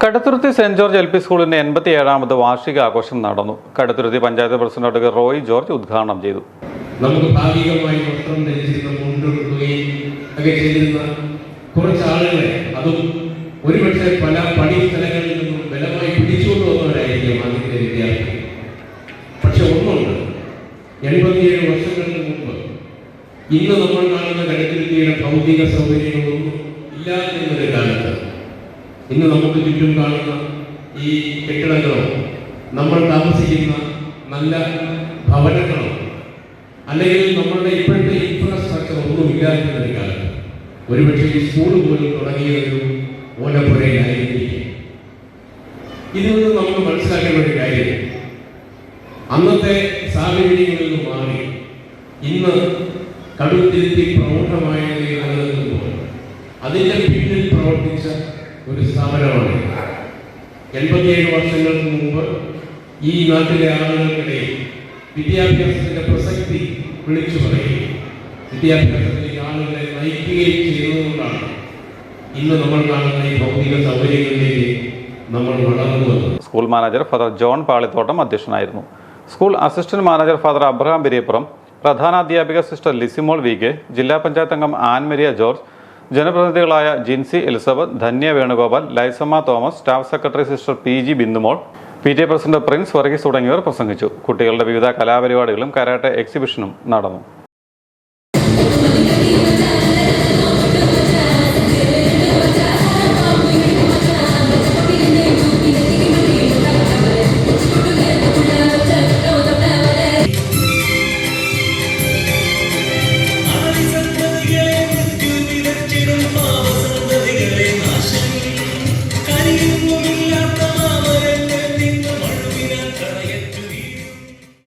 Kaduthuruthy saint George L P സ്കൂളിന്റെ 87ാമത് വാർഷിക ആഘോഷം നടന്നു. കടുത്തുരുത്തി പഞ്ചായത്ത് പ്രസിഡന്റ് റോയ് ജോർജ് ഉദ്ഘാടനം ചെയ്തു. നമുക്ക് ഭാഗികമായി വസ്ത്രം ധരിച്ചിരുന്ന മുണ്ടെടുക്കുകയും ഒക്കെ ചെയ്തിരുന്ന കുറച്ച് ആളുകളെ, അതും ഒരുപക്ഷെ പല പണി സ്ഥലങ്ങളിൽ നിന്നും ബലമായി പിടിച്ചുകൊണ്ട് വന്നവരായിരിക്കും ആദ്യത്തെ വിദ്യാർത്ഥി. പക്ഷെ ഒന്നുണ്ട്, 87 വർഷങ്ങൾക്ക് മുമ്പ് ഇന്ന് നമ്മൾ കാണുന്ന കടുത്തുരുത്തിയുടെ ഭൗതിക സൗകര്യങ്ങളൊന്നും ഇല്ലാതിരുന്നൊരു കാലത്ത് ഇന്ന് നമുക്ക് ചുറ്റും കാണുന്ന ഈ കെട്ടിടങ്ങളോ നമ്മൾ താമസിക്കുന്ന നല്ല ഭവനങ്ങളോ അല്ലെങ്കിൽ നമ്മളുടെ ഇപ്പോഴത്തെ ഇൻഫ്രാസ്ട്രക്ചർ ഒന്നും ഇല്ലാതിരുന്നൊരു കാലത്ത് ഒരുപക്ഷെ ഈ സ്കൂൾ പോലും തുടങ്ങിയൊരു ഓലപ്പുരയിലായിരിക്കും. ഇതിൽ നിന്ന് നമുക്ക് മനസ്സിലാക്കേണ്ട ഒരു കാര്യം, അന്നത്തെ സാഹചര്യങ്ങളിൽ നിന്ന് മാറി ഇന്ന് കടുത്തുരുത്തി പ്രൗഢമായ നിലനിൽക്കുമ്പോൾ അതിൻ്റെ പിന്നിൽ പ്രവർത്തിച്ച ഒരു സ്ഥാപനമാണ്. 87 വർഷങ്ങൾക്ക് മുമ്പ് ഈ നാട്ടിലെ ആളുകൾക്കിടയിൽ വിദ്യാഭ്യാസത്തിന്റെ പ്രസക്തി വിളിച്ചു പറയുകയും വിദ്യാഭ്യാസത്തിലേക്ക് ആളുകളെ നയിക്കുകയും ചെയ്യുന്നതുകൊണ്ടാണ് ഇന്ന് നമ്മൾ കാണുന്ന ഈ ഭൗതിക സൗകര്യങ്ങളിലേക്ക് നമ്മൾ വളർന്നു വന്നത്. School manager father John Palithottam അധ്യക്ഷനായിരുന്നു. School assistant manager father Abraham Biriyappuram, പ്രധാനാധ്യാപിക സിസ്റ്റർ ലിസിമോൾ വി കെ, ജില്ലാ പഞ്ചായത്ത് അംഗം ആൻമരിയ ജോർജ്, ജനപ്രതിനിധികളായ Jincy Elizabeth, Dhanya Venugopal, Laisamma Thomas, staff secretary sister PG Bindumol, PTA president Prince Varghese തുടങ്ങിയവർ പ്രസംഗിച്ചു. കുട്ടികളുടെ വിവിധ കലാപരിപാടികളും കരാട്ടെ എക്സിബിഷനും നടന്നു.